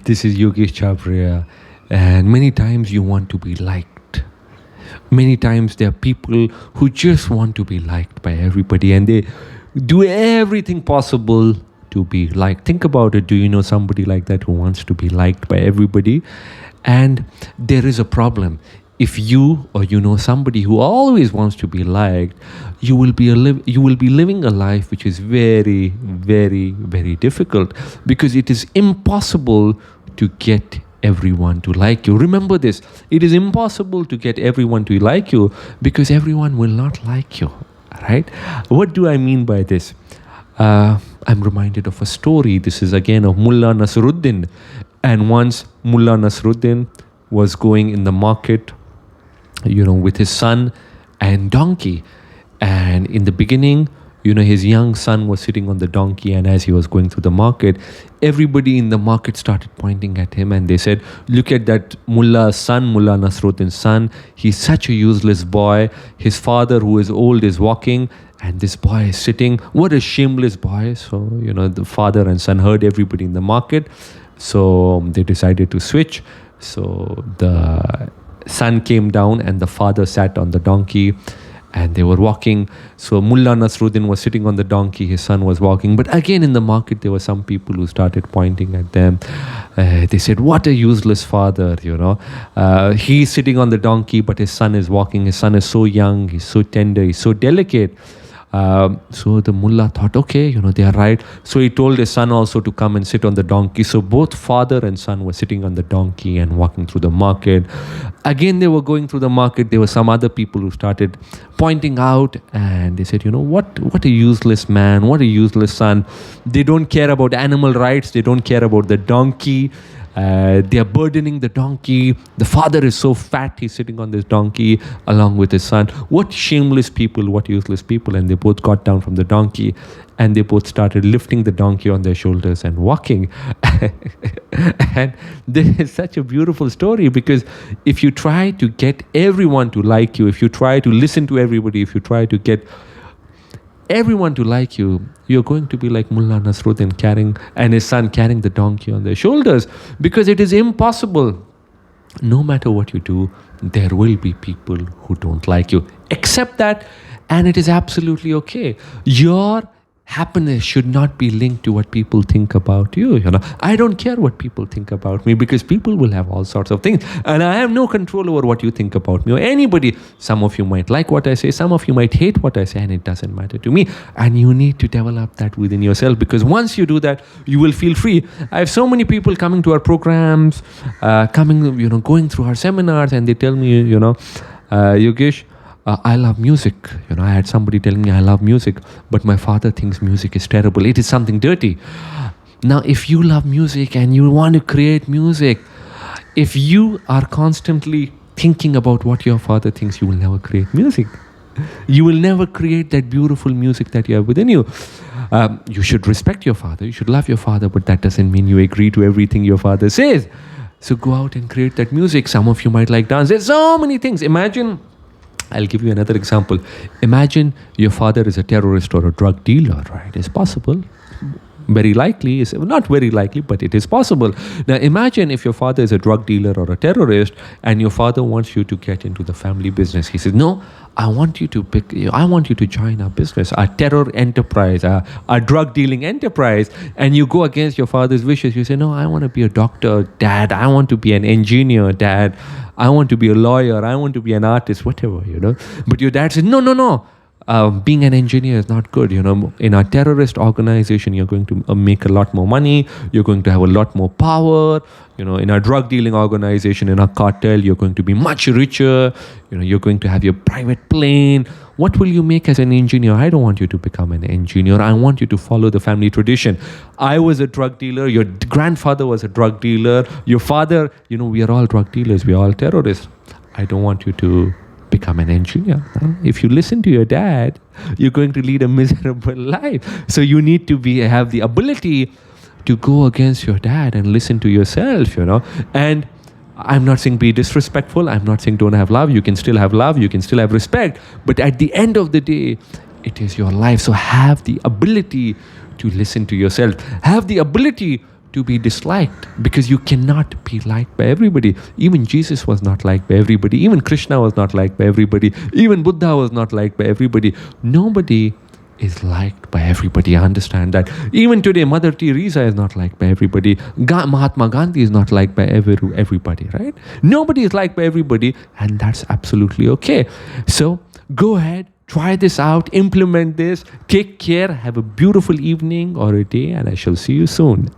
This is Yogesh Chabria, and many times you want to be liked. Many times there are people who just want to be liked by everybody, and they do everything possible to be liked. Think about it. Do you know somebody like that who wants to be liked by everybody? And there is a problem. If you or you know somebody who always wants to be liked, you will be living a life which is very, very, very difficult, because it is impossible to get everyone to like you. Remember this. It is impossible to get everyone to like you, because everyone will not like you. Right? What do I mean by this? I'm reminded of a story. This is again of Mullah Nasruddin. And once Mullah Nasruddin was going in the market, with his son and donkey. And in the beginning, his young son was sitting on the donkey, and as he was going through the market, everybody in the market started pointing at him, and they said, look at that Mullah's son, Mullah Nasruddin's son. He's such a useless boy. His father, who is old, is walking, and this boy is sitting. What a shameless boy. So, the father and son heard everybody in the market. So they decided to switch. So the son came down and the father sat on the donkey, and they were walking. So Mullah Nasruddin was sitting on the donkey, his son was walking. But again in the market there were some people who started pointing at them. They said, what a useless father, he's sitting on the donkey but his son is walking. His son is so young, he's so tender, he's so delicate. So the mullah thought, okay, they are right. So he told his son also to come and sit on the donkey. So both father and son were sitting on the donkey and walking through the market. Again, they were going through the market. There were some other people who started pointing out, and they said, what a useless man, what a useless son. They don't care about animal rights. They don't care about the donkey. They are burdening the donkey. The father is so fat, he's sitting on this donkey along with his son. What shameless people, what useless people. And they both got down from the donkey, and they both started lifting the donkey on their shoulders and walking. And this is such a beautiful story, because if you try to get everyone to like you, if you try to listen to everybody, if you try to get everyone to like you, you're going to be like Mullah Nasruddin and his son carrying the donkey on their shoulders, because it is impossible. No matter what you do, there will be people who don't like you. Accept that, and it is absolutely okay. Your happiness should not be linked to what people think about you. I don't care what people think about me, because people will have all sorts of things, and I have no control over what you think about me or anybody. Some of you might like what I say, some of you might hate what I say, and it doesn't matter to me. And you need to develop that within yourself, because once you do that, you will feel free. I have so many people coming to our programs, going through our seminars, and they tell me, Yogesh, I love music. I had somebody telling me I love music, but my father thinks music is terrible. It is something dirty. Now, if you love music and you want to create music, if you are constantly thinking about what your father thinks, you will never create music. You will never create that beautiful music that you have within you. You should respect your father. You should love your father, but that doesn't mean you agree to everything your father says. So go out and create that music. Some of you might like dance. There's so many things. I'll give you another example. Imagine your father is a terrorist or a drug dealer, right? It's possible. Very likely. It's not very likely, but it is possible. Now imagine if your father is a drug dealer or a terrorist, and your father wants you to get into the family business. He says, no, I want you to join our business, our terror enterprise, our drug dealing enterprise. And you go against your father's wishes. You say, no, I want to be a doctor, Dad. I want to be an engineer, Dad. I want to be a lawyer. I want to be an artist, whatever, But your dad says, no. Being an engineer is not good. In a terrorist organization, you're going to make a lot more money. You're going to have a lot more power. In a drug dealing organization, in a cartel, you're going to be much richer. You're going to have your private plane. What will you make as an engineer? I don't want you to become an engineer. I want you to follow the family tradition. I was a drug dealer. Your grandfather was a drug dealer. Your father, we are all drug dealers. We are all terrorists. I don't want you to become an engineer. If you listen to your dad, you're going to lead a miserable life. So you need to have the ability to go against your dad and listen to yourself, And I'm not saying be disrespectful. I'm not saying don't have love. You can still have love. You can still have respect. But at the end of the day, it is your life. So have the ability to listen to yourself. Have the ability to be disliked, because you cannot be liked by everybody. Even Jesus was not liked by everybody. Even Krishna was not liked by everybody. Even Buddha was not liked by everybody. Nobody is liked by everybody. I understand that. Even today, Mother Teresa is not liked by everybody. Mahatma Gandhi is not liked by everybody, right? Nobody is liked by everybody, and that's absolutely okay. So go ahead, try this out, implement this, take care, have a beautiful evening or a day, and I shall see you soon.